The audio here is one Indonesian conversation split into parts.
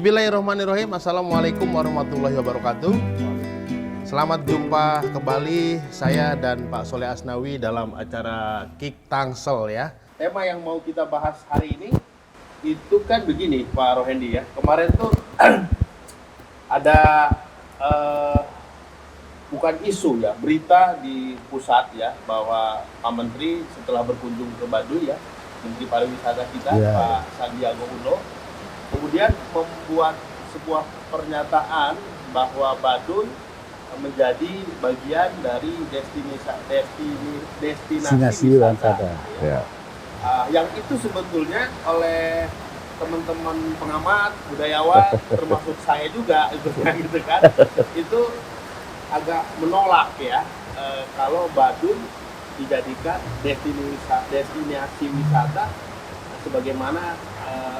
Bismillahirrahmanirrahim. Assalamualaikum warahmatullahi wabarakatuh. Selamat jumpa kembali saya dan Pak Soleh Asnawi dalam acara Kick Tangsel ya. Tema yang mau kita bahas hari ini itu kan begini Pak Rohendi ya. Kemarin tuh ada bukan isu ya, berita di pusat ya bahwa Pak Menteri setelah berkunjung ke Baduy ya, Menteri Pariwisata kita Pak Sandiaga Uno kemudian membuat sebuah pernyataan bahwa Baduy menjadi bagian dari destinasi wisata. Ya. Yang itu sebetulnya oleh teman-teman pengamat, budayawan, termasuk saya juga gitu kan, itu agak menolak ya kalau Baduy dijadikan destinasi wisata sebagaimana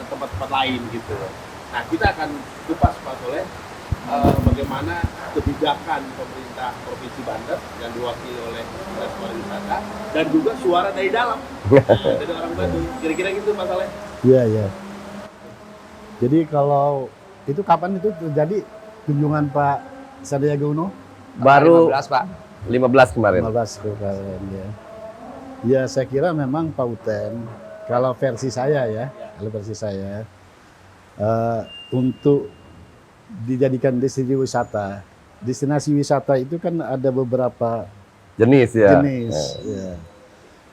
tempat-tempat lain gitu. Nah, kita akan kupas Pak Soleh bagaimana kebijakan pemerintah Provinsi Banten yang diwakili oleh Dinas Pariwisata dan juga suara dari dalam dari orang Baduy. Kira-kira gitu Pak Soleh? Iya, iya. Jadi kalau itu kapan itu terjadi kunjungan Pak Sandiaga Uno? Baru 15 Pak. 15 kemarin. 15 kemarin ya. Ya saya kira memang Pak Uten, kalau versi saya ya, kalau versi saya untuk dijadikan destinasi wisata itu kan ada beberapa Jenis ya.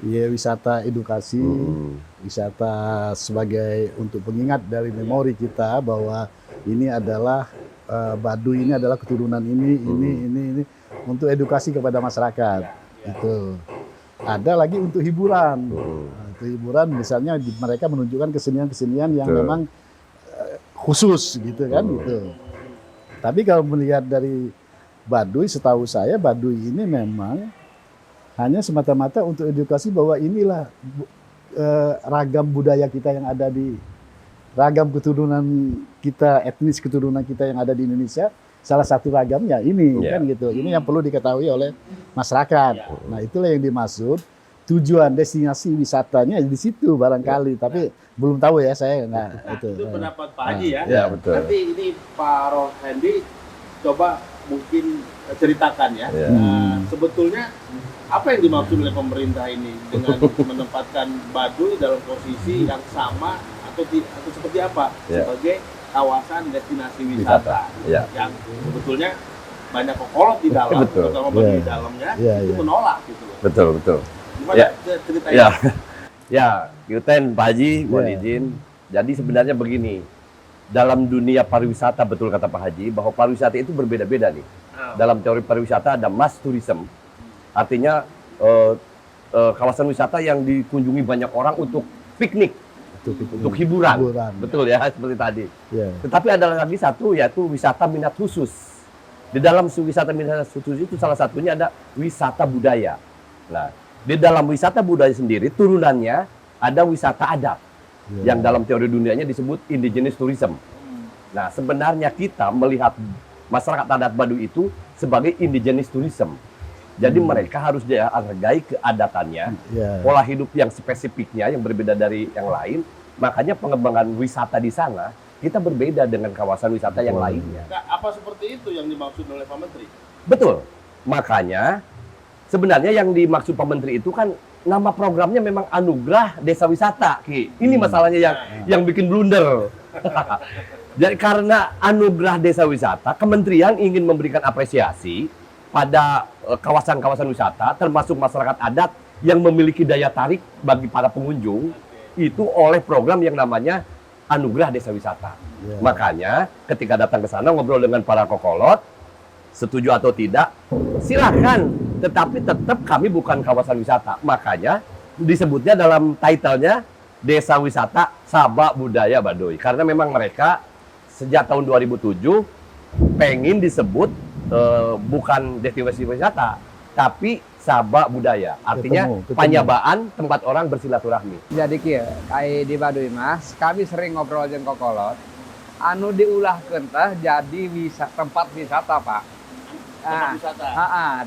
Ya, wisata edukasi, wisata sebagai untuk pengingat dari memori kita bahwa ini adalah Baduy ini adalah keturunan ini untuk edukasi kepada masyarakat. Itu. Ada lagi untuk hiburan. Untuk hiburan misalnya mereka menunjukkan kesenian-kesenian yang memang khusus gitu kan gitu. Tapi kalau melihat dari Baduy, setahu saya Baduy ini memang hanya semata-mata untuk edukasi bahwa inilah ragam budaya kita yang ada di ragam keturunan kita, etnis keturunan kita yang ada di Indonesia. Salah satu ragamnya ini kan gitu. Ini yang perlu diketahui oleh masyarakat. Nah, itulah yang dimaksud tujuan destinasi wisatanya di situ barangkali, tapi belum tahu ya saya nggak itu pendapat Pak Haji ya. Ya, betul. Nanti ini Pak Rohendi coba mungkin ceritakan ya. Sebetulnya apa yang dimaksud oleh pemerintah ini dengan menempatkan Baduy dalam posisi yang sama atau seperti apa sebagai kawasan destinasi wisata yang sebetulnya banyak kokolot di dalam, terutama Baduy di dalamnya itu menolak gitu loh. Betul. Gimana ceritanya? Ya, Yuten, Pak Haji, mohon izin. Jadi sebenarnya begini, dalam dunia pariwisata betul kata Pak Haji bahwa pariwisata itu berbeda-beda nih. Dalam teori pariwisata ada mass tourism, artinya kawasan wisata yang dikunjungi banyak orang untuk piknik. Untuk hiburan. Betul ya, seperti tadi. Tetapi ada lagi satu, yaitu wisata minat khusus. Di dalam wisata minat khusus itu salah satunya ada wisata budaya. Nah, di dalam wisata budaya sendiri, turunannya ada wisata adat. Yang dalam teori dunianya disebut indigenous tourism. Nah, sebenarnya kita melihat masyarakat adat Baduy itu sebagai indigenous tourism. Jadi mereka harus dihargai keadatannya, pola hidup yang spesifiknya yang berbeda dari yang lain. Makanya pengembangan wisata di sana kita berbeda dengan kawasan wisata yang lainnya. Nah, apa seperti itu yang dimaksud oleh Pak Menteri? Betul. Makanya sebenarnya yang dimaksud Pak Menteri itu kan nama programnya memang Anugerah Desa Wisata, Ki. Ini masalahnya yang bikin blunder. Jadi karena Anugerah Desa Wisata, kementerian ingin memberikan apresiasi pada kawasan-kawasan wisata, termasuk masyarakat adat yang memiliki daya tarik bagi para pengunjung, itu oleh program yang namanya Anugerah Desa Wisata. Makanya ketika datang ke sana ngobrol dengan para kokolot, setuju atau tidak, silakan. Tetapi tetap kami bukan kawasan wisata. Makanya disebutnya dalam title-nya Desa Wisata Sabak Budaya Baduy. Karena memang mereka sejak tahun 2007 pengen disebut bukan destinasi wisata, tapi Sabak Budaya. Artinya penyabaan tempat orang bersilaturahmi. Jadi kayak di Baduy Mas, kami sering ngobrol dengan kokolot. Anu diulahkeun teh jadi tempat wisata, Pak. Tempat wisata.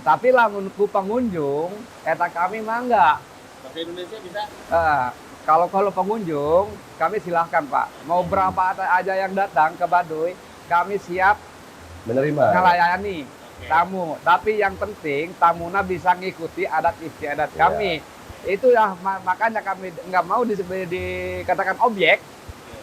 Tapi lamun ku pengunjung, eta kami mah enggak. Bahasa Indonesia bisa? Kalau pengunjung, kami silahkan Pak. Mau berapa aja yang datang ke Baduy, kami siap Menerima. melayani tamu. Tapi yang penting tamunya bisa ngikuti adat istiadat kami. Itu ya makanya kami nggak mau dikatakan objek.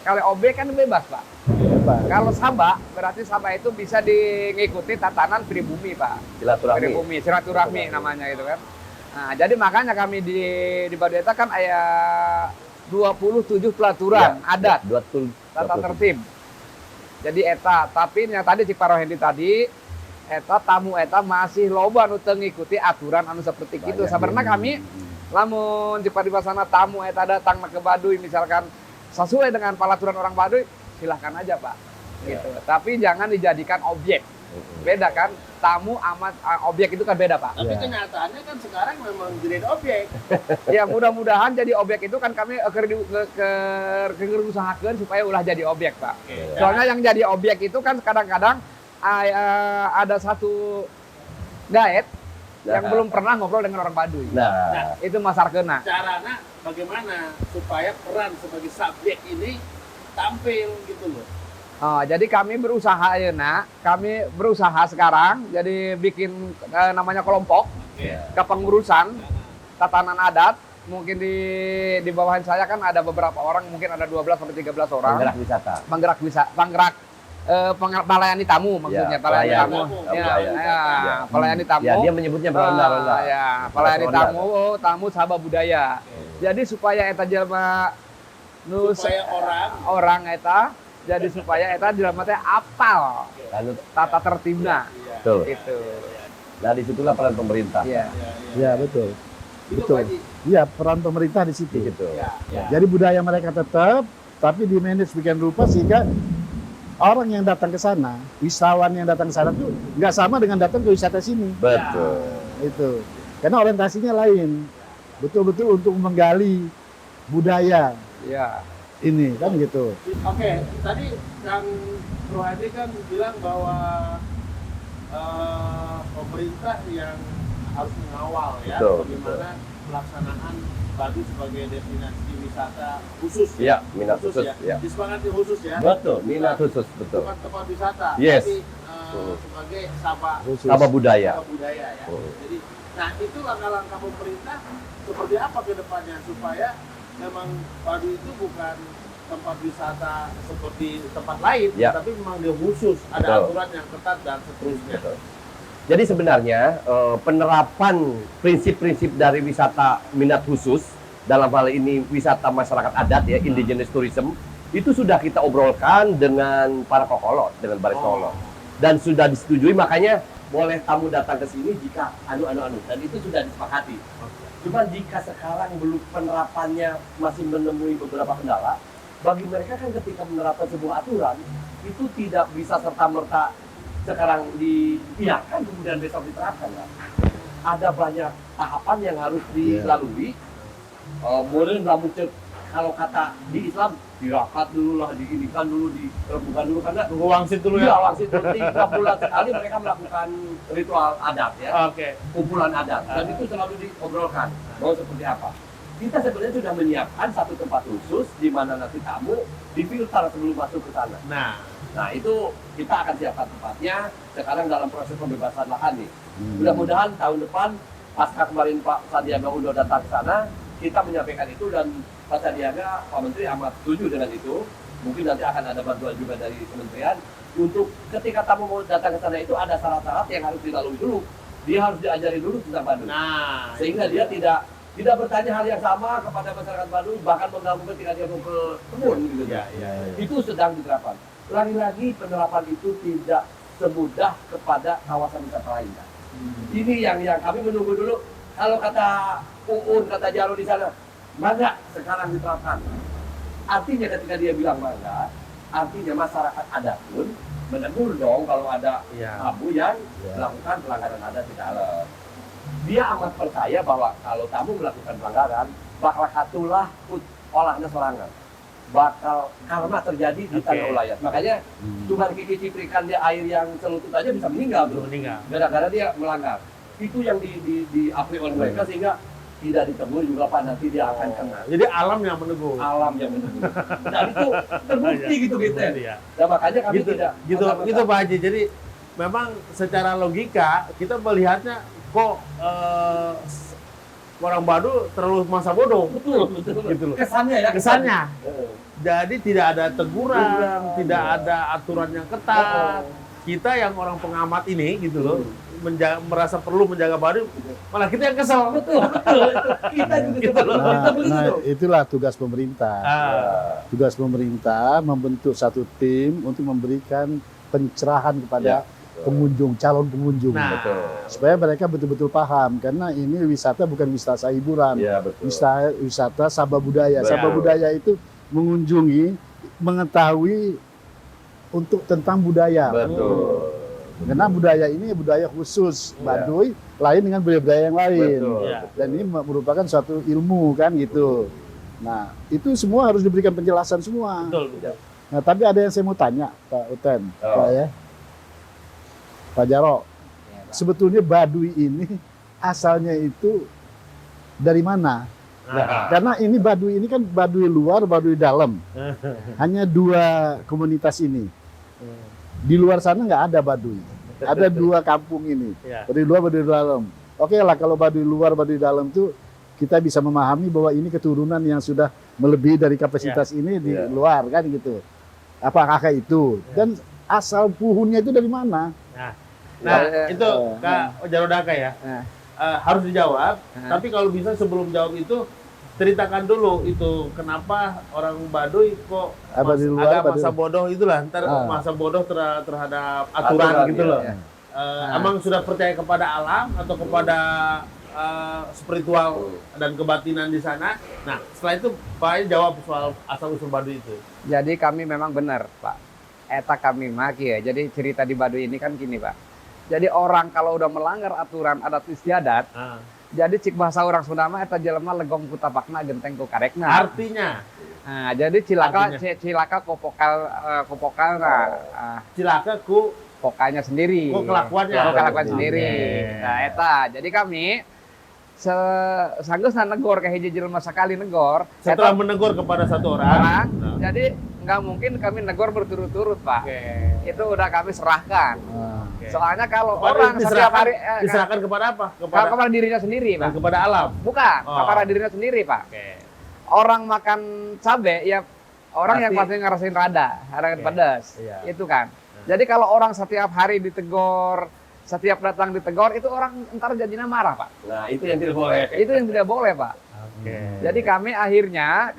Kalau objek kan bebas Pak. Bebas. Kalau Sabah, berarti Sabah itu bisa mengikuti tatanan pribumi Pak. Silaturahmi. Pribumi, silaturahmi namanya itu kan. Nah, jadi makanya kami di Baduy Eta kan ayat 27 pelaturan adat, tata tertib. Jadi eta, tapi yang tadi Cik Parohendi tadi, eta tamu eta masih loba nu teu ngikuti aturan anu seperti itu. Sebenarnya kami lamun Cik Paribasana tamu eta datang ke Baduy misalkan sesuai dengan pelaturan orang Baduy, silahkan aja Pak. Gitu. Tapi jangan dijadikan objek. Beda kan? Tamu amat objek itu kan beda Pak. Tapi kenyataannya kan sekarang memang jadi objek. Ya mudah-mudahan jadi objek itu kan kami usahakan supaya ulah jadi objek Pak. Soalnya yang jadi objek itu kan kadang-kadang ada satu gaet yang belum pernah ngobrol dengan orang Baduy. Nah, Itu masarkeuna. Caranya bagaimana supaya peran sebagai subjek ini tampil gitu loh. Oh, jadi kami berusaha kami berusaha sekarang jadi bikin namanya kelompok kepengurusan tatanan adat. Mungkin di bawahan saya kan ada beberapa orang, mungkin ada 12 sampai 13 orang. penggerak wisata. Penggerak melayani tamu maksudnya, melayani tamu. Melayani tamu. Ya, dia menyebutnya peronda-ronda. Melayani tamu Sabah budaya. Jadi supaya eta jelema Supaya orang eta jadi supaya eta jelema teh apal tata tertibna. Betul. Itu. Nah, disitulah peran pemerintah. Iya. Ya betul. Itu Betul. Pak Haji. Iya, peran pemerintah di situ. Gitu. Jadi budaya mereka tetap, tapi di manage bikin rupa sehingga orang yang datang ke sana, wisatawan yang datang ke sana tuh nggak sama dengan datang ke wisata sini. Betul. Itu. Karena orientasinya lain. Betul-betul untuk menggali budaya Iya. ini kan gitu. Oke, tadi Kang Rohadi kan bilang bahwa pemerintah yang harus mengawal ya Betul, bagaimana pelaksanaan Baduy sebagai destinasi wisata khusus Iya, minat khusus, ya. ya. Disepakati khusus ya. Betul, minat khusus, betul. Bukan tempat wisata, Yes. tapi sebagai Sabah Khusus. Sabah budaya. budaya ya. Oh. Jadi, nah itu langkah-langkah pemerintah seperti apa ke depannya supaya memang Baduy itu bukan tempat wisata seperti tempat lain, Ya. tapi memang dia khusus, ada Betul. aturan yang ketat dan seterusnya. Betul. Jadi sebenarnya penerapan prinsip-prinsip dari wisata minat khusus dalam hal ini wisata masyarakat adat ya, indigenous tourism, itu sudah kita obrolkan dengan para kokolot, dengan Baris Kolot. Dan sudah disetujui, makanya boleh tamu datang ke sini jika anu dan itu sudah disepakati. Cuma jika sekarang belum penerapannya masih menemui beberapa kendala, bagi mereka kan ketika menerapkan sebuah aturan itu tidak bisa serta-merta sekarang diiakan kemudian besok diterapkan kan. Ada banyak tahapan yang harus dilalui. Mungkin lamun cek kalau kata di Islam diakat dulu lah, diinikan dulu, direbukan dulu karena Tunggu wangsit dulu iya, ya. wangsit 3 bulan sekali mereka melakukan ritual adat ya, Oke. kumpulan adat, dan itu selalu diobrolkan mau seperti apa. Kita sebenarnya sudah menyiapkan satu tempat khusus di mana nanti tamu difilter sebelum masuk ke sana. Nah itu kita akan siapkan tempatnya sekarang dalam proses pembebasan lahan nih. Mudah-mudahan tahun depan pasca kemarin Pak Sandiaga Uno datang ke sana, kita menyampaikan itu dan Pak Sandiaga, Pak Menteri amat setuju dengan itu. Mungkin nanti akan ada bantuan juga dari kementerian untuk ketika tamu mau datang ke sana itu ada syarat-syarat yang harus dilalui dulu. Dia harus diajari dulu tentang Baduy. Nah, Sehingga dia tidak bertanya hal yang sama kepada masyarakat Baduy, bahkan mengganggu ketika dia mau ke kebun gitu. Itu sedang diterapkan. Lagi-lagi penerapan itu tidak semudah kepada kawasan wisata lain. Kan? Ini yang kami menunggu dulu. Kalau kata Uun, kata Jaro di sana, mangga sekarang diterapkan. Artinya ketika dia bilang mangga, artinya masyarakat adat pun menegur dong kalau ada tamu yang melakukan pelanggaran adat di dalam. Dia amat percaya bahwa kalau tamu melakukan pelanggaran, bakal katulah olahnya serangan. Bakal karma terjadi di tanah ulayat. Makanya cuma ciprikan dia air yang selutut aja bisa meninggal. Gara-gara dia melanggar. Itu yang diakui oleh mereka sehingga tidak ditegur juga Pak, nanti dia akan kena. Jadi alam yang menegur. Alam yang menegur. Dan itu terbukti gitu gitu. Iya. Dan makanya kami Gitu, tidak gitu Pak Haji. Jadi memang secara logika kita melihatnya kok orang Baduy terlalu masa bodoh. Betul. Gitu loh. Kesannya ya. Kesannya. Jadi tidak ada teguran, tidak ada aturan yang ketat. Kita yang orang pengamat ini gitu loh, merasa perlu menjaga Baduy, malah kita yang kesel. Betul. Kita juga Gitu loh. Nah, itulah tugas pemerintah. Tugas pemerintah membentuk satu tim untuk memberikan pencerahan kepada pengunjung, calon pengunjung. Nah, Supaya mereka betul-betul paham, karena ini wisata bukan wisata hiburan. Iya, betul. Wisata sabah budaya. Betul. Sabah budaya itu mengunjungi, mengetahui untuk tentang budaya. Betul. Karena budaya ini budaya khusus Baduy, lain dengan budaya-budaya yang lain. Betul. Iya. Dan ini merupakan suatu ilmu kan gitu. Nah, itu semua harus diberikan penjelasan semua. betul. Nah, tapi ada yang saya mau tanya, Pak Uten, Pak ya. Pak Jaro, sebetulnya Baduy ini asalnya itu dari mana? Karena ini Baduy ini kan Baduy luar, Baduy dalam. Hanya dua komunitas ini. Di luar sana nggak ada Baduy. Ada dua kampung ini. Iya. Baduy luar, Baduy dalam. Oke lah kalau Baduy luar, Baduy dalam tuh kita bisa memahami bahwa ini keturunan yang sudah melebihi dari kapasitas ini di luar kan gitu. Apakah itu? Dan asal puhunnya itu dari mana? Nah, itu Kak Jarodaka ya. Harus dijawab, tapi kalau bisa sebelum jawab itu ceritakan dulu itu kenapa orang Baduy kok Baduy luar, agak Baduy- masa bodoh itulah, ntar masa bodoh terhadap aturan gitu loh. Emang sudah percaya kepada alam atau kepada spiritual dan kebatinan di sana. Nah, setelah itu Pak jawab soal asal usul Baduy itu. Jadi kami memang benar, Pak. Eta kami maki ya. Jadi cerita di Baduy ini kan gini, Pak. Jadi orang kalau udah melanggar aturan adat istiadat, jadi cik bahasa orang Sunda mah eta jelema legong ku tapakna genteng ku karekna. Artinya Nah, jadi cilaka kopokal cilaka ku pokanya sendiri. kelakuannya. Kelakuan sendiri. Nah, eta. Jadi kami sanggeusna negor ka hiji jelema sakali negor. Setelah menegur kepada satu orang. Nah. Jadi nggak mungkin kami negor berturut-turut, Pak. Itu udah kami serahkan. Soalnya kalau orang setiap hari diserahkan kepada apa? kepada dirinya sendiri, Pak. Kepada alam. Bukan, kepada dirinya sendiri, Pak. Orang makan cabe ya orang yang pasti ngerasain rada pedas. Itu kan. Jadi kalau orang setiap hari ditegor, setiap datang ditegor, itu orang entar jadinya marah, Pak. Nah, itu yang tidak boleh. Itu yang tidak boleh, Pak. Jadi kami akhirnya,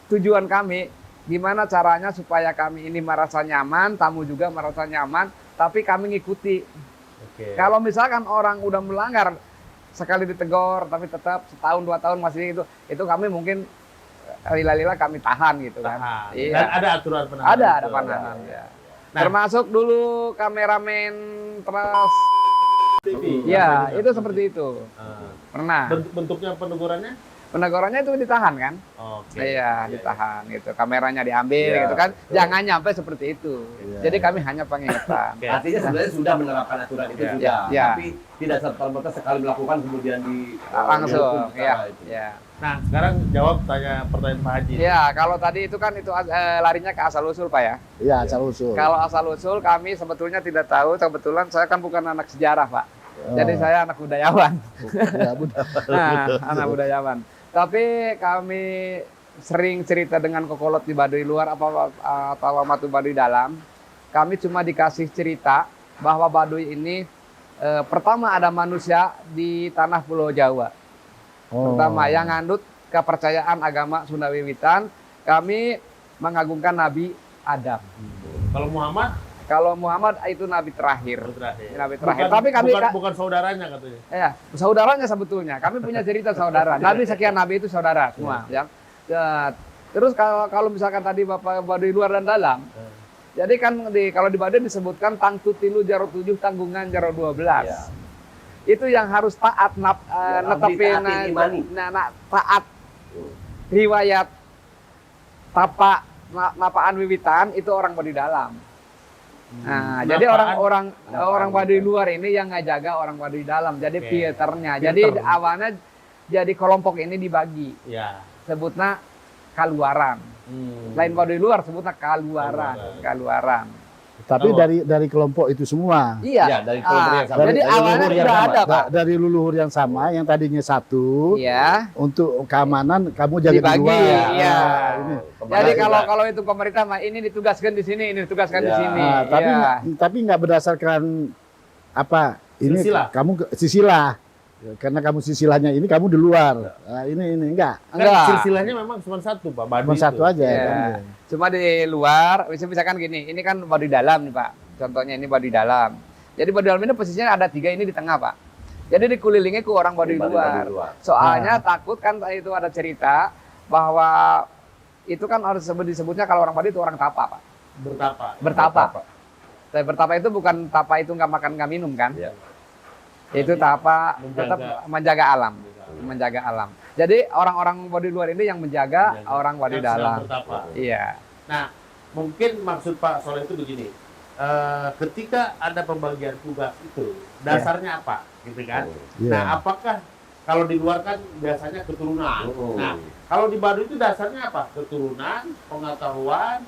tujuan kami, gimana caranya supaya kami ini merasa nyaman, tamu juga merasa nyaman, tapi kami ngikuti. Kalau misalkan orang udah melanggar, sekali ditegor, tapi tetap setahun, 2 tahun masih itu kami mungkin lila-lila kami tahan gitu kan. Iya. Dan ada aturan penanganan. Ada penanganan ya. Nah, termasuk dulu kameramen terus TV. ya, itu seperti itu. Pernah. Bentuknya penegurannya? Penegurannya itu ditahan kan? Iya, ditahan gitu. Kameranya diambil gitu kan. Jangan nyampe seperti itu. Jadi kami hanya pengingetan. Artinya sebenarnya sudah menerapkan aturan itu sudah. Tapi tidak serta-merta sekali melakukan kemudian di langsung. Iya. Nah, sekarang jawab pertanyaan Pak Haji. Iya, kalau tadi itu kan larinya ke asal usul, Pak ya? Iya, asal usul. Kalau asal usul kami sebetulnya tidak tahu. Kebetulan saya kan bukan anak sejarah, Pak. Jadi saya anak budayawan. Anak budayawan. Tapi kami sering cerita dengan kokolot di Baduy luar atau Matu Baduy dalam. Kami cuma dikasih cerita bahwa Baduy ini pertama ada manusia di tanah Pulau Jawa. Pertama yang ngandut kepercayaan agama Sunda Wiwitan, kami mengagungkan Nabi Adam. Kalau Muhammad itu nabi terakhir. Nabi terakhir. Tapi kami bukan saudaranya katanya. Ya, saudaranya sebetulnya. Kami punya cerita saudara. Nabi sekian nabi itu saudara semua, ya. Terus kalau misalkan tadi Bapak Baduy luar dan dalam. Jadi kan kalau di Baduy disebutkan tangtu tilu jaro 7 tanggungan jaro 12. Itu yang harus taat netepin taat riwayat napaan wiwitan itu orang Baduy dalam. Nah, jadi orang Baduy luar ini yang ngajaga orang Baduy dalam. Jadi filternya. Jadi awalnya Jadi kelompok ini dibagi. Ya. Sebutnya kaluaran. Lain Baduy luar sebutnya kaluaran. Tapi Oh. dari kelompok itu semua. Iya. Ya, dari kelompok yang sama. Jadi Dari awalnya leluhur yang sudah sama. ada, Pak. Dari leluhur yang sama, yang tadinya satu, Iya. untuk keamanan kamu jaga di Dibagi, luar. iya. Ini. Jadi Kemana kalau itu pemerintah mah ini ditugaskan di sini, ini ditugaskan di Ya. sini. Nah, Iya. tapi nggak berdasarkan apa ini Silsilah. kamu sisilah. Karena kamu sisilahnya ini kamu di luar. Nah, ini enggak. Kan Enggak. silsilahnya memang cuma satu, Pak. Baduy Cuma satu itu. aja Iya. kan. Cuma di luar, misalkan gini, ini kan Baduy dalam nih Pak. Contohnya ini Baduy dalam. Jadi Baduy dalam ini posisinya ada 3 ini di tengah Pak. Jadi dikelilingi ke orang Baduy luar. Soalnya takut kan itu ada cerita bahwa itu kan harus disebutnya kalau orang Baduy itu orang tapa Pak. Bertapa. Tapi bertapa itu bukan tapa itu nggak makan nggak minum kan? Iya. Itu tapa Menjaga. tetap menjaga alam. Menjaga alam. Jadi orang-orang Baduy luar ini yang menjaga orang Baduy Yang sedang dalam. bertapa. Iya. Nah, mungkin maksud Pak Soleh itu begini. Ketika ada pembagian tugas itu, dasarnya apa? Gitu kan? Iya. Nah, apakah kalau di luar kan biasanya keturunan. Oh. Nah, kalau di Baduy itu dasarnya apa? Keturunan, pengetahuan,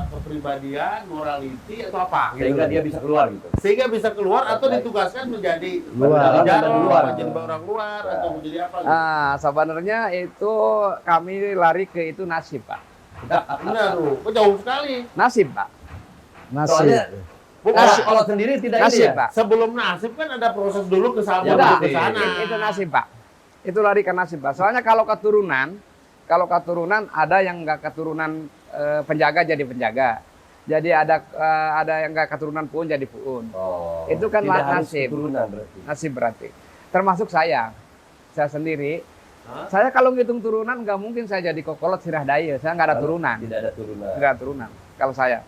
kepribadian, morality atau apa? Gitu. Sehingga dia bisa keluar gitu. Sehingga bisa keluar atau ditugaskan menjadi Luar. jarang, Luar. menjadi orang luar atau menjadi apa? Gitu. Ah, sebenarnya itu kami lari ke itu nasib, Pak. Benar, loh. Kok jauh sekali. Nasib, Pak. Nasib. Soalnya Bukan. kalau sendiri tidak Nasib, ini ya. Pak. Sebelum nasib kan ada proses dulu ke sana Ya, baru pasti. ke sana. Itu nasib, Pak. Itu lari ke nasib, Pak. Soalnya kalau keturunan ada yang nggak keturunan penjaga jadi penjaga. Jadi ada yang nggak keturunan puun jadi puun. Oh, Itu kan tidak harus nasib. keturunan berarti. Nasib berarti. Termasuk saya sendiri. Hah? Saya kalau ngitung turunan nggak mungkin saya jadi kokolot sirah daya. Saya nggak ada turunan. Tidak ada turunan. Nggak ada turunan. Kalau saya.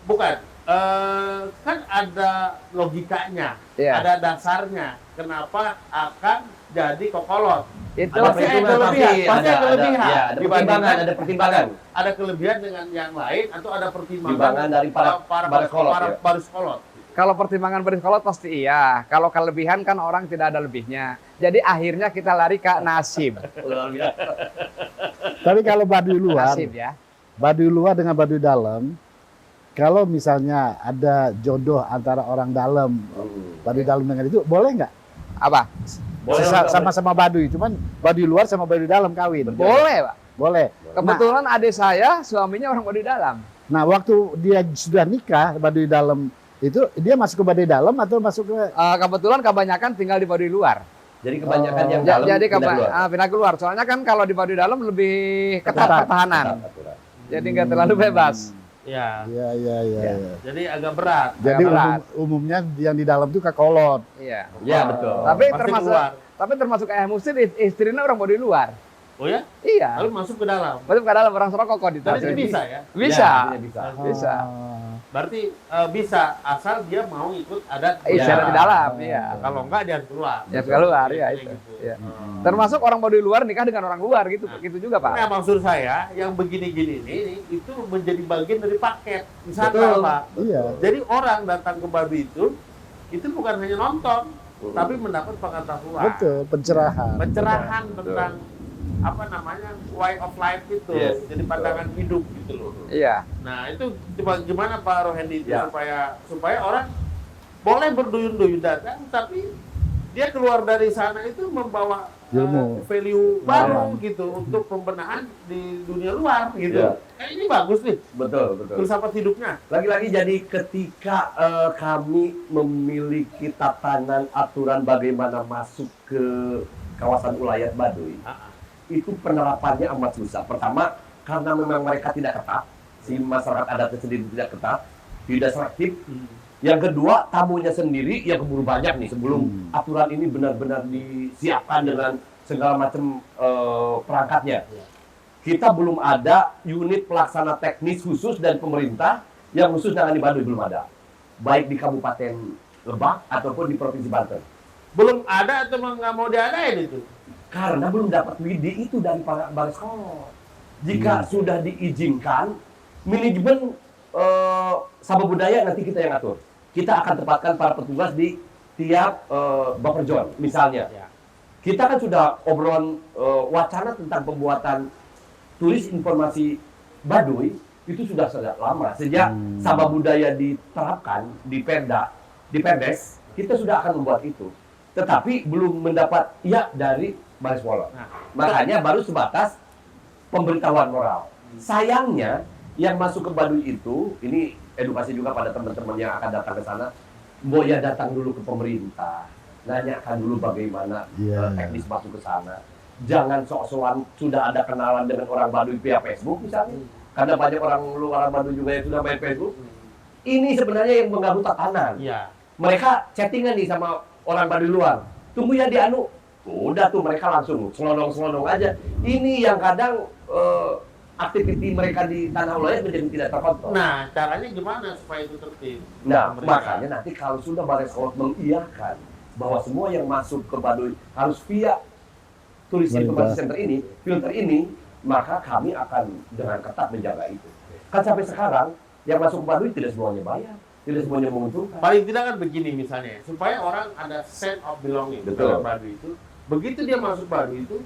Bukan. Kan ada logikanya, Iya. ada dasarnya. Kenapa akan jadi kokolot? Itu Ada perhitungan, pasti ada kelebihan. Ya, ada pertimbangan, ada pertimbangan. Ada kelebihan dengan yang lain atau ada pertimbangan Pertimbangan dari para baris kolot, ya? baris kolot. kalau pertimbangan berkolot pasti iya. Kalau kelebihan kan orang tidak ada lebihnya. Jadi akhirnya kita lari ke nasib. Luar biasa. Tapi kalau Baduy luar, Nasib ya. Baduy luar dengan Baduy dalam, kalau misalnya ada jodoh antara orang dalam, Baduy dalam dengan itu, boleh nggak? Apa? Boleh lah, Sama-sama Baduy, cuman Baduy luar sama Baduy dalam kawin. Boleh, Pak. Boleh. Kebetulan adik saya suaminya orang Baduy dalam. Nah, waktu dia sudah nikah, Baduy dalam itu, dia masuk ke Baduy dalam atau masuk ke... Kebetulan kebanyakan tinggal di Baduy luar. Jadi kebanyakan yang Ja- dalam jadi pindah keluar. pindah keluar. Soalnya kan kalau di Baduy dalam lebih ketat Ketat. pertahanan. Ketat aturan. Jadi nggak terlalu bebas. Ya. Iya. Ya. Jadi agak berat. Jadi berat. umumnya yang di dalam itu kakolot. Iya. Ya betul. Tapi Pasti termasuk keluar. termasuk ayah muslim istrinya orang Baduy luar. Oh ya? Iya. Lalu masuk ke dalam. Betul ke dalam orang Sorokoko di Tapi itu bisa ya? Bisa. Ya, bisa. Bisa. Berarti bisa asal dia mau ikut adat. Isyarat di dalam, Nah, iya. Kalau enggak dia harus keluar. Ya keluar ya Kayak itu. gitu. Iya. Hmm. Termasuk orang Baduy luar nikah dengan orang luar gitu, Nah. gitu juga Pak. Nah, maksud saya yang begini-gini ini itu menjadi bagian dari paket wisata, Betul. Pak. Iya. Jadi orang datang ke Baduy itu bukan hanya nonton, tapi mendapat pengetahuan, Betul, pencerahan. pencerahan tentang apa namanya way of life itu, Yes, jadi pandangan hidup gitu loh. Iya. Nah itu gimana Pak Rohendi itu Ya. supaya orang boleh berduyun-duyun datang, tapi dia keluar dari sana itu membawa Ilmu. value baru gitu untuk pembenahan di dunia luar gitu. Ya. Ini bagus nih Betul, betul. filsafat hidupnya. Lagi-lagi jadi ketika kami memiliki tatanan aturan bagaimana masuk ke kawasan ulayat Baduy, itu penerapannya amat susah. Pertama, karena memang mereka tidak ketat, si masyarakat adatnya sendiri tidak ketat, tidak selektif. Yang kedua, tamunya sendiri yang keburu banyak nih sebelum aturan ini benar-benar disiapkan dengan segala macam perangkatnya. Kita belum ada unit pelaksana teknis khusus dari pemerintah yang khusus nangani Baduy, belum ada. Baik di Kabupaten Lebak ataupun di Provinsi Banten. Belum ada atau nggak mau diadain itu? Karena belum dapat WD itu dari para baris kolot. Jika sudah diizinkan, manajemen sabah budaya nanti kita yang atur. Kita akan tempatkan para petugas di tiap buffer zone, misalnya. Ya. Kita kan sudah obrolan wacana tentang pembuatan tulis informasi Baduy itu sudah sejak lama. Sejak Sabah Budaya diterapkan di Perda, di Perdes, kita sudah akan membuat itu. Tetapi belum mendapat iya dari Baris Polo. Makanya baru sebatas pemberitahuan moral. Sayangnya yang masuk ke Baduy itu, ini edukasi juga pada teman-teman yang akan datang ke sana, Boya datang dulu ke pemerintah, nanyakan dulu bagaimana teknis masuk ke sana. Jangan sok-sokan sudah ada kenalan dengan orang Baduy via Facebook misalnya. Karena banyak orang Baduy juga yang sudah main Facebook. Ini sebenarnya yang mengganggu tatanan. Iya. Mereka chattingan nih sama orang Baduy luar. Tunggu ya di anu. Udah tuh mereka langsung selodong-selodong aja. Ini yang kadang aktiviti mereka di tanah wilayah menjadi tidak terkontrol. Nah, caranya gimana supaya itu tertib? Nah, makanya nanti kalau sudah Baris Polo mengiyakan bahwa semua yang masuk ke Baduy harus via tulis informasi center ini, filter ini, maka kami akan dengan ketat menjaga itu. Kan sampai sekarang yang masuk ke Baduy tidak semuanya bayar, tidak semuanya menguntungkan. Paling tidak kan begini misalnya, supaya orang ada sense of belonging dalam Baduy itu. Begitu dia masuk Baduy itu,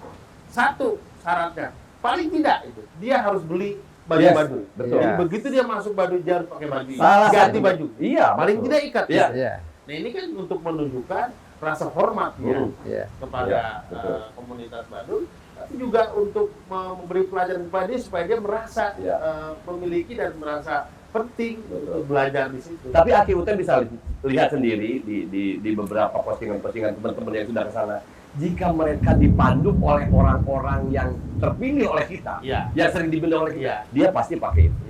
satu syaratnya, paling tidak itu dia harus beli baju Baduy. Betul. Jadi begitu dia masuk Baduy dia harus pakai baju. Salah Ganti satu. baju. Iya, Paling betul. tidak ikat. Iya. Ya. Nah ini kan untuk menunjukkan rasa hormat ya kepada komunitas Baduy, tapi juga untuk memberi pelajaran kepada dia supaya dia merasa memiliki dan merasa penting untuk belajar di situ. Tapi Aki Uten bisa lihat sendiri di beberapa postingan-postingan teman-teman yang sudah ke sana. Jika mereka dipandu oleh orang-orang yang terpilih oleh kita, yang sering dibina oleh kita, dia pasti pakai itu.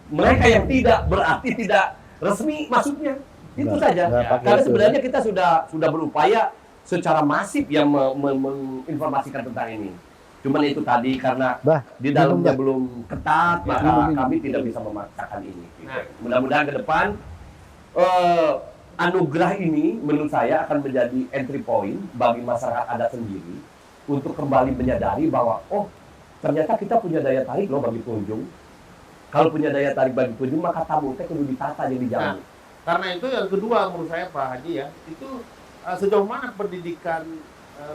Mereka yang tidak berarti tidak resmi masuknya, itu saja. Karena sebenarnya kita sudah berupaya secara masif yang menginformasikan tentang ini. Cuman itu tadi karena di dalamnya belum ketat, maka kami tidak bisa memaksakan ini. Mudah-mudahan ke depan anugerah ini menurut saya akan menjadi entry point bagi masyarakat adat sendiri untuk kembali menyadari bahwa ternyata kita punya daya tarik loh bagi pengunjung. Kalau punya daya tarik bagi pengunjung maka tamu teh kudu ditata jadi jamu. Karena itu yang kedua menurut saya Pak Haji ya, itu sejauh mana pendidikan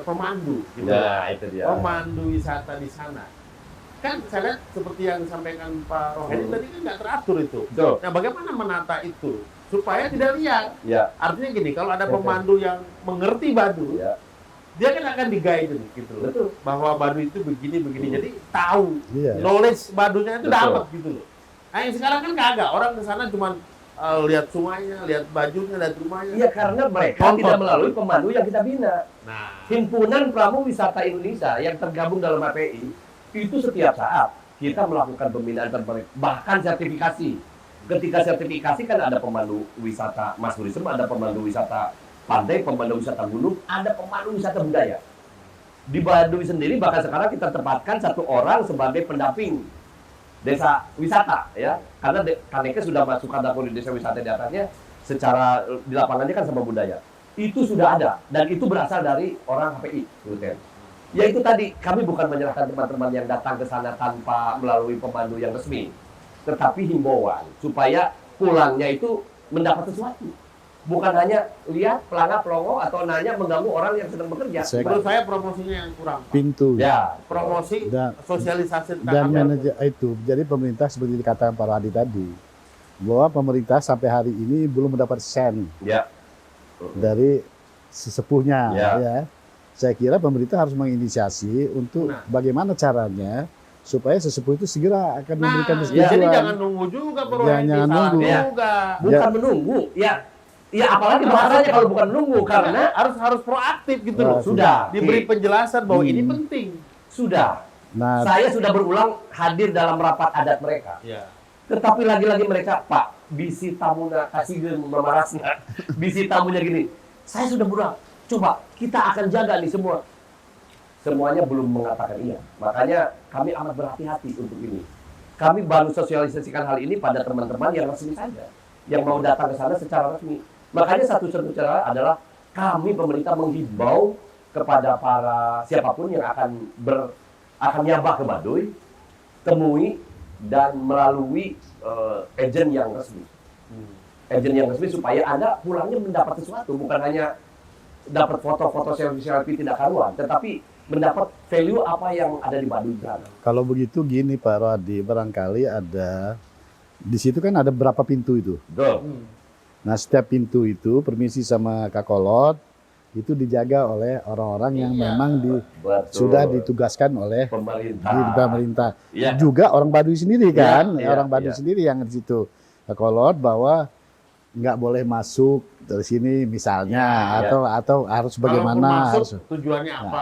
pemandu gitu. Nah, itu dia. Pemandu wisata di sana. Kan saya lihat seperti yang disampaikan Pak Rohedi tadi kan nggak teratur itu. Betul. Nah, bagaimana menata itu supaya tidak liar? Ya. Artinya gini, kalau ada pemandu yang mengerti Baduy, dia kan akan di-guide gitu loh. Betul. Bahwa Baduy itu begini. Jadi tahu knowledge Baduy-nya itu dapat gitu loh. Nah, yang sekarang kan kagak. Orang ke sana cuma lihat sungainya, lihat bajunya, lihat rumahnya. Iya, karena mereka tidak melalui pemandu yang kita bina. Nah, Himpunan Pramu Wisata Indonesia yang tergabung dalam HPI itu setiap saat kita melakukan pembinaan terbaik, bahkan sertifikasi. Ketika sertifikasi kan ada pemandu wisata mas turisme, ada pemandu wisata pantai, pemandu wisata gunung, ada pemandu wisata budaya. Di Baduy sendiri bahkan sekarang kita tempatkan satu orang sebagai pendamping desa wisata ya, karena Kaneke sudah masuk kategori desa wisata di atasnya, secara di lapangannya kan sama budaya. Itu sudah ada dan itu berasal dari orang HPI, Uten. Ya itu tadi, kami bukan menyerahkan teman-teman yang datang ke sana tanpa melalui pemandu yang resmi, tetapi himbauan supaya pulangnya itu mendapat sesuatu. Bukan hanya lihat pelangap-pelongo atau nanya mengganggu orang yang sedang bekerja. menurut saya promosinya yang kurang. Pintu. Ya, Promosi, sosialisasi tentang Dan apa? manajer itu. Jadi pemerintah seperti dikatakan Pak Rohadi tadi, bahwa pemerintah sampai hari ini belum mendapat sen ya. dari sesepuhnya. Ya. Ya. Saya kira pemerintah harus menginisiasi untuk bagaimana caranya supaya sesepuh itu segera akan memberikan persetujuan. Jadi jangan nunggu juga Pak Rohedi, Jangan salah nunggu. juga. Bukan menunggu, ya apalagi bahasanya kalau bukan menunggu karena harus proaktif gitu loh. sudah Diberi penjelasan bahwa ini penting. sudah. Nah, Saya sudah berulang hadir dalam rapat adat mereka. Ya. Tetapi lagi-lagi mereka, Pak, bisi tamunya kasih memarasna, bisi tamunya gini. Saya sudah berulang, coba kita akan jaga nih semua. Semuanya belum mengatakan iya. Makanya kami amat berhati-hati untuk ini. Kami baru sosialisasikan hal ini pada teman-teman yang resmi saja, yang mau datang ke sana secara resmi. Makanya satu-satu cara adalah kami pemerintah menghimbau kepada para siapapun yang akan nyabak ke Baduy, temui dan melalui agen yang resmi. Agen yang resmi supaya Anda pulangnya mendapat sesuatu, bukan hanya dapat foto-foto selfie tidak karuan, tetapi mendapat value apa yang ada di Baduy di sana. Kalau begitu gini Pak Rohadi, barangkali ada di situ kan ada berapa pintu itu. Betul. Nah setiap pintu itu permisi sama Kakolot itu dijaga oleh orang-orang yang memang Betul. sudah ditugaskan oleh pemerintah. di pemerintah. Iya. Juga orang Baduy sendiri kan, Iya, orang Baduy iya. sendiri yang di situ. Kakolot bahwa nggak boleh masuk dari sini misalnya, Iya. atau harus Kalaupun bagaimana, masuk, tujuannya apa?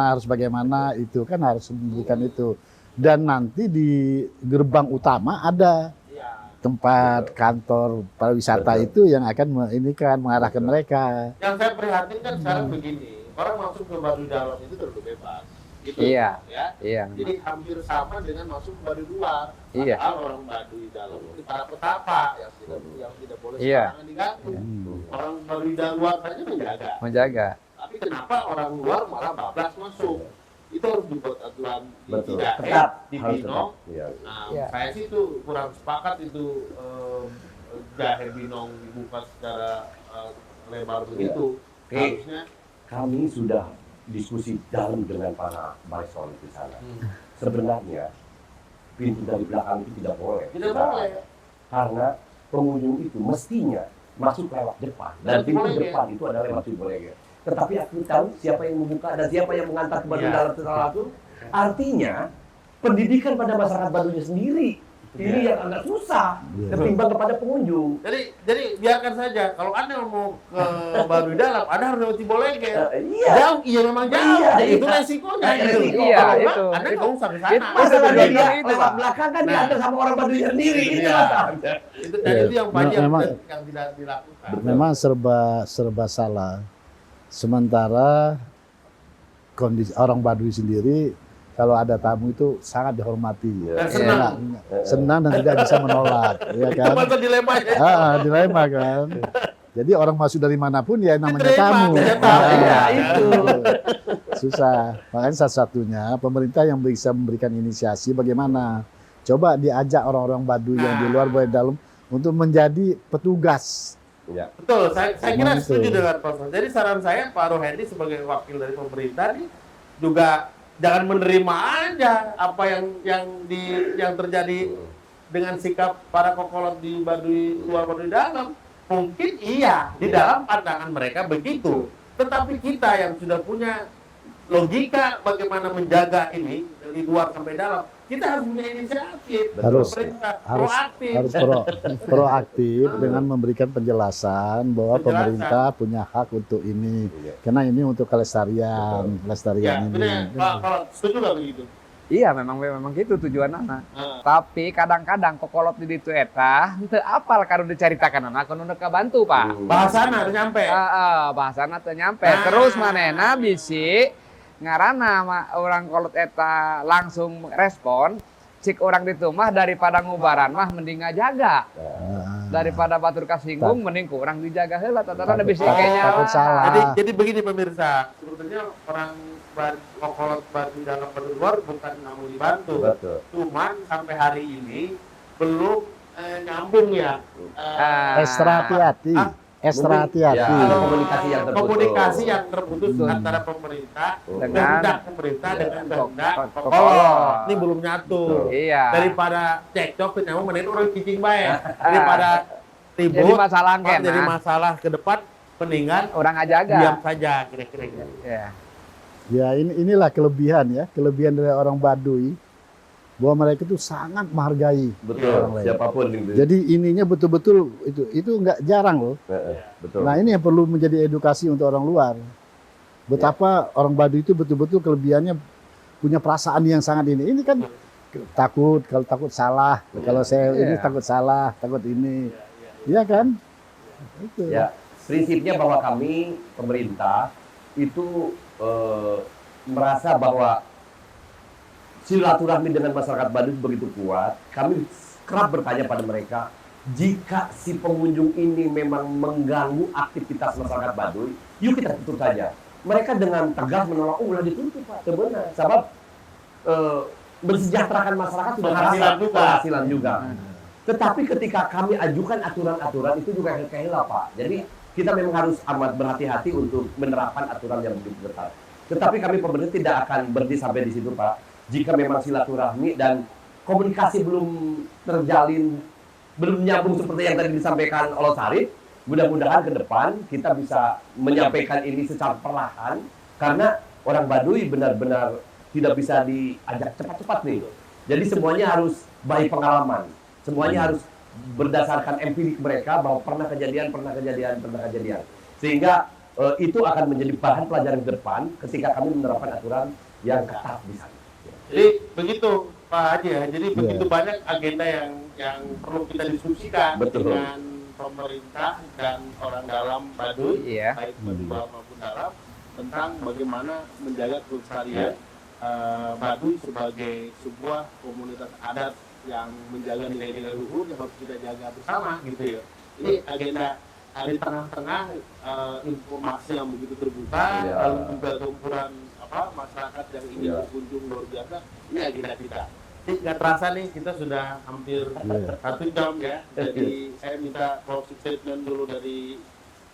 harus bagaimana itu kan harus memberikan itu. Dan nanti di gerbang utama ada Iya. tempat kantor pariwisata itu yang akan ini kan mengarahkan mereka. Yang saya prihatin kan sekarang begini, orang masuk ke Baduy dalam itu terlalu bebas. Gitu, Iya. ya. Iya. Jadi hampir sama dengan masuk ke Baduy luar. Iya. Padahal orang Baduy dalam itu para petapa yang tidak boleh Iya. sembarangan diganggu. Hmm. Orang Baduy luar saja menjaga. Menjaga. Tapi kenapa orang luar malah bablas masuk? Itu harus dibuat aturan di Betul. Cidahe, Ketat. di Harus Binong. ketat. Iya. Nah, Iya. saya sih itu kurang sepakat itu Jahe Binong dibuka secara lebar begitu. Oke. Harusnya Kami sudah diskusi dalam dengan para barisan di sana. Sebenarnya pintu dari belakang itu tidak boleh. tidak boleh. Karena pengunjung itu mestinya masuk lewat depan. Dan Lewat pintu Cibolege. depan itu adalah lewat Cibolege. Tetapi aku tahu siapa yang membuka dan siapa yang mengantar ke Baduy Iya. dalam setelah itu. Artinya pendidikan pada masyarakat Baduynya sendiri. Ini yang agak susah Iya. ketimbang kepada pengunjung. Jadi biarkan saja. Kalau Anda mau ke Baduy dalam, Anda harus lewat Cibolege. Iya. Jauh, iya memang jauh. Iya, Itu iya. resikonya. Iya, gitu. iya, Kalau enggak, itu. Anda nggak usah ke Itu sana. Masalah Itu, dia itu, lewat Pak. belakang kan Nah. diantar sama orang Baduy sendiri. Itu Iya. masalahnya. Dan itu yang banyak Memang- yang tidak dilakukan. Memang serba salah. Sementara kondisi orang Baduy sendiri kalau ada tamu itu sangat dihormati. Dan senang. Senang dan tidak bisa menolak, ya Itu kan? masa dilema ya. Dilema kan. Jadi orang masuk dari manapun ya namanya Diterima, tamu. ternyata. Iya, itu. Susah. Makanya satu-satunya pemerintah yang bisa memberikan inisiasi bagaimana. Coba diajak orang-orang Baduy yang di luar boleh dalam untuk menjadi petugas. Iya. Betul, saya kira Memang itu. setuju dengan Pak Fahmi. Jadi saran saya Pak Rohadi sebagai wakil dari pemerintah nih juga jangan menerima aja apa yang terjadi dengan sikap para kokolot di Baduy luar Baduy dalam. Mungkin iya di dalam pandangan mereka begitu. Tetapi kita yang sudah punya logika bagaimana menjaga ini dari luar sampai dalam, kita harus punya inisiatif. Harus. Pemerintah Harus proaktif. harus proaktif dengan memberikan penjelasan bahwa Penjelasan. pemerintah punya hak untuk ini. Iya. Karena ini untuk kelestarian, Ya, kelestarian ini. benar. Pak, kalau setuju nggak begitu? Iya, memang gitu tujuan anak. Ah. Tapi kadang-kadang kokolot di ditu eta henteu apal karo dicaritakan anak kudu bantu, Pak. Bahasana harus nyampe. Bahasana teu nyampe. Nah. Terus manehna bisi ngaranna orang kolot eta langsung respon cik orang ditu mah daripada ngubaran mah mending ngajaga. Daripada batur kasinggung mending ku urang dijaga heula tatana Takut- bisi kayaknya. takut salah. Jadi begini pemirsa, sebetulnya orang kokolot Baduy dalam Baduy luar bukan nggak mau dibantu, Betul. cuman sampai hari ini belum nyambung ya. Ekstra hati-hati. Ah, Ekstra mungkin, ya. hati-hati. Ada komunikasi yang terputus. Komunikasi yang terputus Betul. antara pemerintah Dengan- kehendak pemerintah Ya. dengan kehendak Kokolot. kokolot. Ini belum nyatu. Iya. Daripada cekcok, nyamuk mending orang cicing baik. Daripada Jadi ribut, masalah jadi kena masalah ke depan, mendingan orang ajaga. diam saja kira-kira. Ya. Ya inilah kelebihan ya, kelebihan dari orang Baduy bahwa mereka itu sangat menghargai Betul. orang lain. Siapapun gitu. Jadi ininya betul-betul itu nggak jarang loh. Betul. Nah ini yang perlu menjadi edukasi untuk orang luar. Betapa orang Baduy itu betul-betul kelebihannya punya perasaan yang sangat ini. Ini kan takut, kalau takut salah. Kalau saya ini Iya. takut salah, takut ini. Iya kan? Itu. Ya, prinsipnya bahwa kami pemerintah itu merasa bahwa silaturahmi dengan masyarakat Baduy begitu kuat. Kami kerap bertanya pada mereka, jika si pengunjung ini memang mengganggu aktivitas masyarakat Baduy, yuk kita tutup saja. Mereka dengan tegas menolak, oh ulah ditutup Pak, benar. Sebab mensejahterakan masyarakat sudah Penghasilan juga. penghasilan juga. Tetapi ketika kami ajukan aturan-aturan itu juga kehela Pak. Jadi kita memang harus amat berhati-hati untuk menerapkan aturan yang begitu ketat. Tetapi kami pemerintah tidak akan berhenti sampai di situ, Pak. Jika memang silaturahmi dan komunikasi belum terjalin, belum nyambung seperti yang tadi disampaikan oleh Sarip, mudah-mudahan ke depan kita bisa menyampaikan ini secara perlahan, karena orang Baduy benar-benar tidak bisa diajak cepat-cepat nih. Jadi semuanya harus by pengalaman, semuanya harus berdasarkan empirik mereka bahwa pernah kejadian. Sehingga itu akan menjadi bahan pelajaran ke depan ketika kami menerapkan aturan yang ketat di sana. Jadi begitu Pak Haji ya. Jadi begitu banyak agenda yang perlu kita diskusikan dengan pemerintah dan orang dalam Baduy, baik Baduy luar maupun dalam, tentang bagaimana menjaga kelestarian Baduy sebagai sebuah komunitas adat yang menjaga nilai-nilai luhur yang harus kita jaga bersama gitu ya. Ini agenda di tengah-tengah informasi yang begitu terbuka, lalu juga kumpulan masyarakat yang ingin berkunjung luar biasa. Ini agenda kita. Jadi nggak terasa nih kita sudah hampir 1 jam ya. Jadi saya minta closing statement dulu dari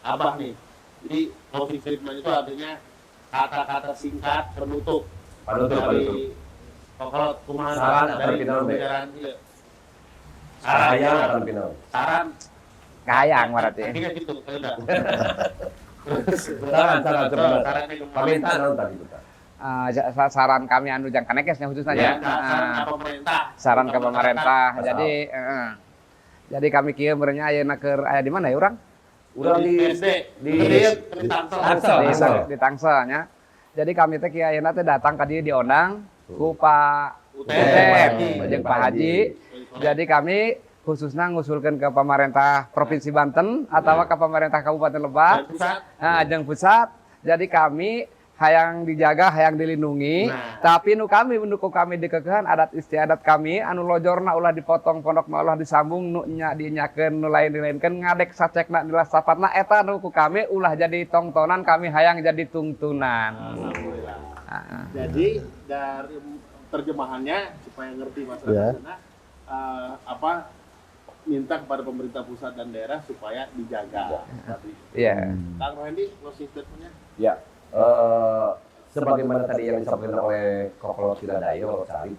Abah nih. Jadi closing statement itu artinya kata-kata singkat penutup dari kalau kumaha dari pembicaraan saran Kayang berarti. intinya gitu udah. Saran kami anu jang kanekesnya khususnya Ya, ya. saran ke pemerintah. Saran ke pemerintah. Jadi kami kieu meureunnya ayeuna keur aya di mana ya urang? Urang di Tangsel. Di Tangsel nya. Jadi kami teh kieu ayeuna teh datang ka dieu diundang ku Pak Uten jeung Pak Haji. Jadi kami khususnya ngusulkan ke pemerintah Provinsi Banten atau ke pemerintah Kabupaten Lebak, jeung pusat. Jadi kami hayang dijaga, hayang dilindungi. Tapi nu kami mendukung kami dikekehan adat istiadat kami, anu lojorna ulah dipotong, pondokna ulah disambung, nu nya dinyakeun, nu lain-lainkeun ngadek sacekna dilasapatna eta nu ku kami ulah jadi tongtonan, kami hayang jadi tungtunan. Alhamdulillah. Jadi dari terjemahannya supaya ngerti masyarakat minta kepada pemerintah pusat dan daerah supaya dijaga. Iya. Kang Rohendi, closing statement-nya? Ya, sebagaimana tadi yang disampaikan oleh Koplo Siladayo, Sarip,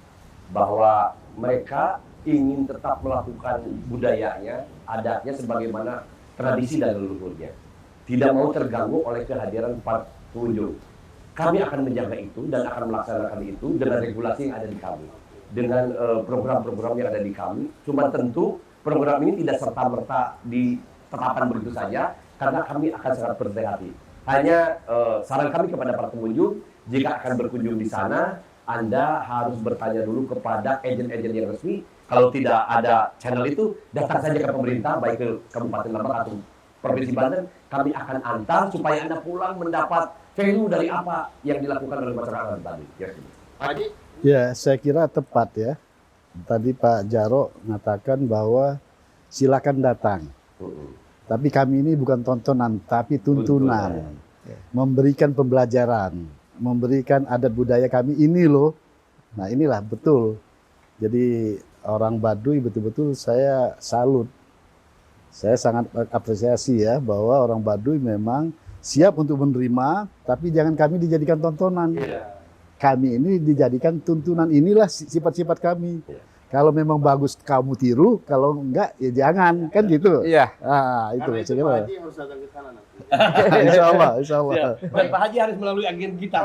bahwa mereka ingin tetap melakukan budayanya, adatnya sebagaimana tradisi dan leluhurnya. Tidak mau terganggu oleh kehadiran para pengunjung. Kami akan menjaga itu dan akan melaksanakan itu dengan regulasi yang ada di kami. Dengan program-program yang ada di kami. Cuma tentu program ini tidak serta-merta ditetapkan begitu saja, karena kami akan sangat berhati-hati. Hanya saran kami kepada para pengunjung, jika akan berkunjung di sana, Anda harus bertanya dulu kepada agen-agen yang resmi. Kalau tidak ada channel itu, datang saja ke pemerintah, baik ke Kabupaten Lebak atau Provinsi Banten. Kami akan antar supaya Anda pulang mendapat value dari apa yang dilakukan oleh masyarakat tadi. Ya, saya kira tepat ya. Tadi Pak Jarot mengatakan bahwa silakan datang. Tapi kami ini bukan tontonan, tapi tuntunan. Memberikan pembelajaran, memberikan adat budaya kami ini loh. Nah inilah betul. Jadi orang Baduy betul-betul saya salut. Saya sangat apresiasi ya bahwa orang Baduy memang siap untuk menerima, tapi jangan kami dijadikan tontonan. Kami ini dijadikan tuntunan, inilah sifat-sifat kami. Kalau memang bagus kamu tiru, kalau enggak ya jangan, kan gitu. Iya. Ah, itu Karena saya kira. Pak Haji harus datang ke sana nanti. Insya Allah. Pak Haji harus melalui agen kita.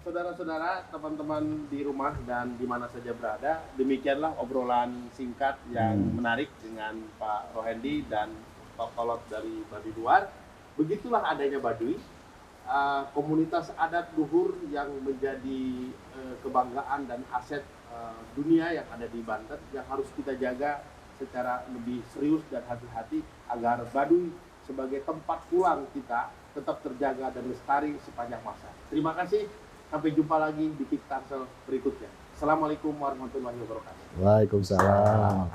Saudara-saudara, teman-teman di rumah dan di mana saja berada, demikianlah obrolan singkat yang menarik dengan Pak Rohendi dan Pak Kolot dari Baduy Luar. Begitulah adanya Baduy. Komunitas adat luhur yang menjadi kebanggaan dan aset dunia yang ada di Banten yang harus kita jaga secara lebih serius dan hati-hati agar Baduy sebagai tempat pulang kita tetap terjaga dan lestari sepanjang masa. Terima kasih, sampai jumpa lagi di Tik Tangsel berikutnya. Assalamualaikum warahmatullahi wabarakatuh. Waalaikumsalam.